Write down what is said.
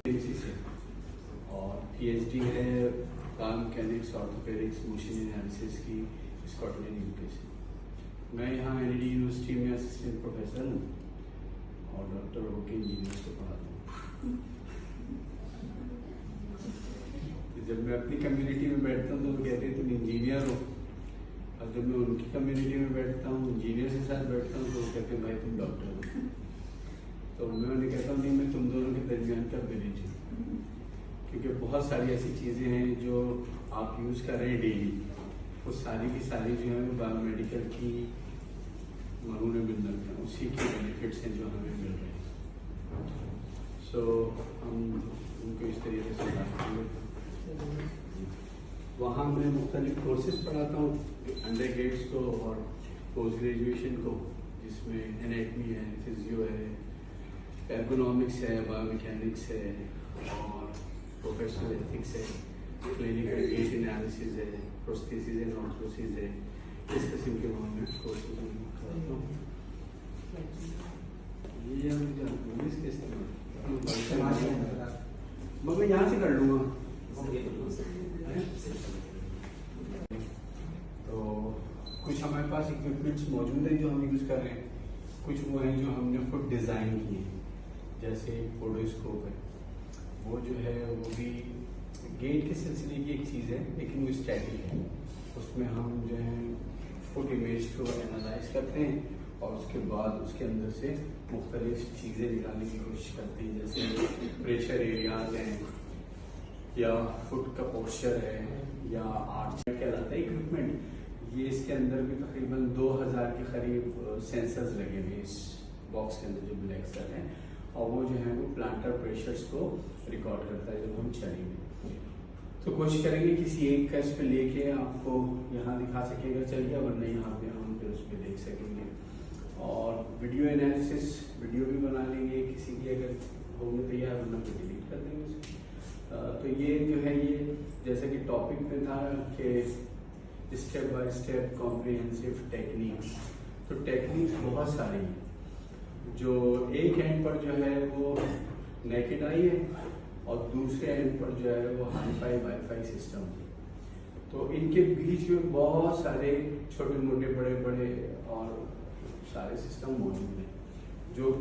इसी से और पीएचडी है बायोमैकेनिक्स ऑर्थोपेडिक्स मशीन एनालिसिस की स्कॉटलैंड यूके से। मैं यहाँ एनडी यूनिवर्सिटी में असिस्टेंट प्रोफेसर हूँ और डॉक्टर होके इंजीनियर से पढ़ाता हूँ। जब मैं अपनी कम्युनिटी में बैठता हूँ तो वो कहते हैं तुम इंजीनियर हो, और जब मैं उनकी कम्युनिटी में बैठता हूँ इंजीनियर के साथ बैठता हूँ तो वो कहते हैं भाई तुम डॉक्टर हो। तो मैं उन्हें कहता हूँ नहीं, मैं तुम दोनों के दरमियान का ब्रिज हूँ, क्योंकि बहुत सारी ऐसी चीज़ें हैं जो आप यूज़ कर रहे हैं डेली, वो सारी की सारी जो है बायोमेडिकल की मरूने मिनरल हैं, उसी के बेनिफिट्स हैं जो हमें मिल रहे हैं। सो हम उनको इस तरीके से बताएंगे। वहाँ मैं मुख्तलिफ कोर्सेज पढ़ाता हूँ, अंडर ग्रेड्स को और पोस्ट ग्रेजुएशन को, जिसमें एनाटमी है, फिजियो है, एर्गोनॉमिक्स है, बायोमैकेनिक्स है और प्रोफेशनल एथिक्स है, क्लिनिकल गेट एनालिसिस है, प्रोस्थेसिस एंड ऑर्थोसिस है। इस किस्म के वहाँ में कोर्सेज कराता हूँ। ये इंग्लिश के मैं यहाँ से कर लूँगा। तो कुछ हमारे पास इक्विपमेंट्स मौजूद हैं जो हम यूज़ कर रहे हैं, कुछ वो हैं जो हमने खुद डिज़ाइन किए हैं। जैसे फोटोस्कोप है, वो जो है वो भी गेट के सिलसिले की एक चीज़ है, लेकिन वो स्टैटिक है। उसमें हम जो है फुट इमेज को एनालाइज करते हैं और उसके बाद उसके अंदर से मुख्तलिफ चीज़ें निकालने की कोशिश करते हैं, जैसे प्रेशर एरियाज हैं या फुट का पोस्चर है या आर्च कहलाता है इक्विपमेंट। ये इसके अंदर भी तकरीबन 2000 के करीब सेंसर्स लगे हुए इस बॉक्स के अंदर जो ब्लैक सेल है, और वो जो है वो प्लांटर प्रेशर्स को रिकॉर्ड करता है जब हम चलेंगे। तो कोशिश करेंगे किसी एक का इस पे लेके आपको यहाँ दिखा सकेगा चलिए, वरना यहाँ पे हम फिर उस पर देख सकेंगे। और वीडियो एनालिसिस वीडियो भी बना लेंगे किसी की अगर होंगे तैयार, वरना फिर डिलीट कर देंगे उसको। तो ये जो है ये जैसा कि टॉपिक में था कि step by step comprehensive techniques. तो टेक्निक्स बहुत सारी हैं, जो एक एंड पर जो है वो नेकेड आई है और दूसरे एंड पर जो है वो हाईफाई वाईफाई सिस्टम है। तो इनके बीच में बहुत सारे छोटे मोटे बड़े बड़े और सारे सिस्टम मौजूद हैं।